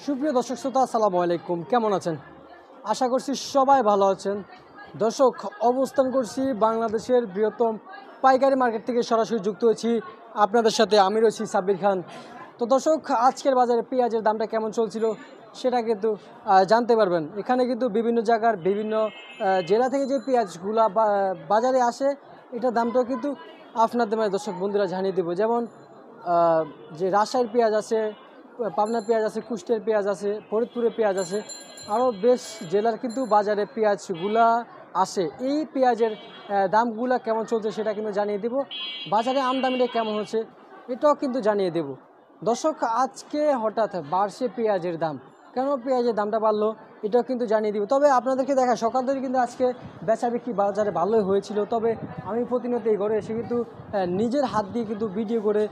সুপ্রিয় দর্শক শ্রোতা, আসসালামু আলাইকুম। কেমন আছেন? আশা করছি সবাই ভালো আছেন। দর্শক, অবস্থান করছি বাংলাদেশের বৃহত্তম পাইকারি মার্কেট থেকে সরাসরি যুক্ত হয়েছি আপনাদের সাথে। আমি রয়েছি সাব্বির খান। তো দর্শক, আজকের বাজারে পেঁয়াজের দামটা কেমন চলছিল সেটা কিন্তু জানতে পারবেন। এখানে কিন্তু বিভিন্ন জায়গার বিভিন্ন জেলা থেকে যে পেঁয়াজগুলা বাজারে আসে, এটার দামটাও কিন্তু আপনাদের দর্শক বন্ধুরা জানিয়ে দেবো। যেমন যে রাজশাহীর পেঁয়াজ আছে, পাবনার পেঁয়াজ আছে, কুষ্টিয়ার পেঁয়াজ আছে, ফরিদপুরের পেঁয়াজ আছে, আরও বেশ জেলার কিন্তু বাজারে পেঁয়াজগুলা আসে। এই পেঁয়াজের দামগুলা কেমন চলছে সেটা কিন্তু জানিয়ে দেব। বাজারে আমদানিটা কেমন হচ্ছে এটাও কিন্তু জানিয়ে দেব। দর্শক, আজকে হঠাৎ বাড়ছে পেঁয়াজের দাম, কেন পেঁয়াজের দামটা বাড়লো এটাও কিন্তু জানিয়ে দিব। তবে আপনাদেরকে দেখা সকাল থেকে কিন্তু আজকে বেচা বিক্রি বাজারে ভালোই হয়েছিল। তবে আমি প্রতিনিয়ত এই ঘরে এসে কিন্তু নিজের হাত দিয়ে কিন্তু ভিডিও করে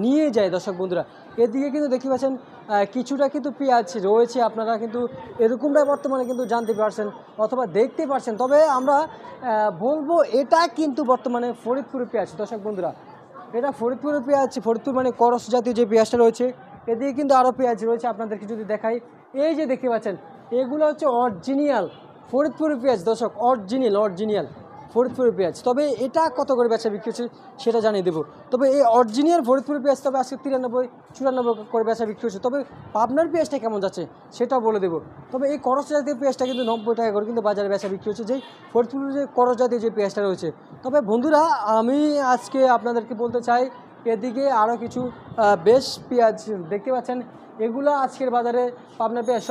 নিয়ে যাই দর্শক বন্ধুরা। এদিকে কিন্তু দেখতে পাচ্ছেন কিছুটা কিন্তু পেঁয়াজ রয়েছে, আপনারা কিন্তু এরকমটাই বর্তমানে কিন্তু জানতে পারছেন অথবা দেখতে পারছেন। তবে আমরা বলবো এটা কিন্তু বর্তমানে ফরিদপুরের পেঁয়াজ দর্শক বন্ধুরা। এটা ফরিদপুরের পেঁয়াজ, ফরিদপুর মানে করস জাতীয় যে পেঁয়াজটা রয়েছে, এদিকে কিন্তু আরও পেঁয়াজ রয়েছে। আপনাদেরকে যদি দেখাই, এই যে দেখতে পাচ্ছেন এগুলো হচ্ছে অরিজিনাল ফরিদপুরের পেঁয়াজ দর্শক, অরিজিনাল ফরিদপুরের পেঁয়াজ। তবে এটা কত করে বেচা বিক্রি হচ্ছে সেটা জানিয়ে দেবো। তবে এই অরিজিনাল ফরিদপুরের পেঁয়াজ তবে আজকে 93-94 করে বেচা বিক্রি হচ্ছে। তবে পাবনার পেঁয়াজটা কেমন যাচ্ছে সেটাও বলে দেবো। তবে এই করস জাতীয় পেঁয়াজটা কিন্তু 90 টাকা করে কিন্তু বাজারে বেচা বিক্রি হচ্ছে, যেই ফরিদপুরের যে করস জাতীয় যে পেঁয়াজটা রয়েছে। তবে বন্ধুরা, আমি আজকে আপনাদেরকে বলতে চাই, এদিকে আরও কিছু বেশ পেঁয়াজ দেখতে পাচ্ছেন, এগুলো আজকের বাজারে পাবনা পেঁয়াজ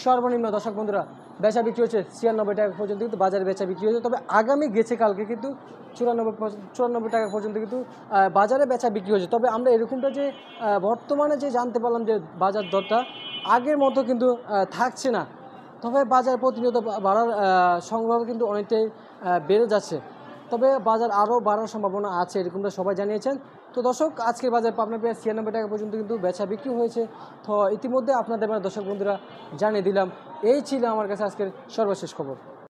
সর্বনিম্ন দর্শক বন্ধুরা বেচা বিক্রি হচ্ছে 96 টাকা পর্যন্ত কিন্তু বাজারে বেচা বিক্রি হচ্ছে। তবে আগামী গেছে কালকে কিন্তু 94 টাকা পর্যন্ত কিন্তু বাজারে বেচা বিক্রি হয়েছে। তবে আমরা এরকমটা যে বর্তমানে যে জানতে পারলাম যে বাজার দরটা আগের মতো কিন্তু থাকছে না। তবে বাজার প্রতিনিয়ত বাড়ার সংগ্রহ কিন্তু অনেকটাই বেড়ে যাচ্ছে। তবে বাজার আরও বাড়ার সম্ভাবনা আছে, এরকমটা সবাই জানিয়েছেন। তো দর্শক, আজকের বাজার পাবনা পেঁয়াজ 96 টাকা পর্যন্ত কিন্তু বেচা বিক্রি হয়েছে। তো ইতিমধ্যে আপনাদের দর্শক বন্ধুরা জানিয়ে দিলাম। এই ছিল আমার কাছে আজকের সর্বশেষ খবর।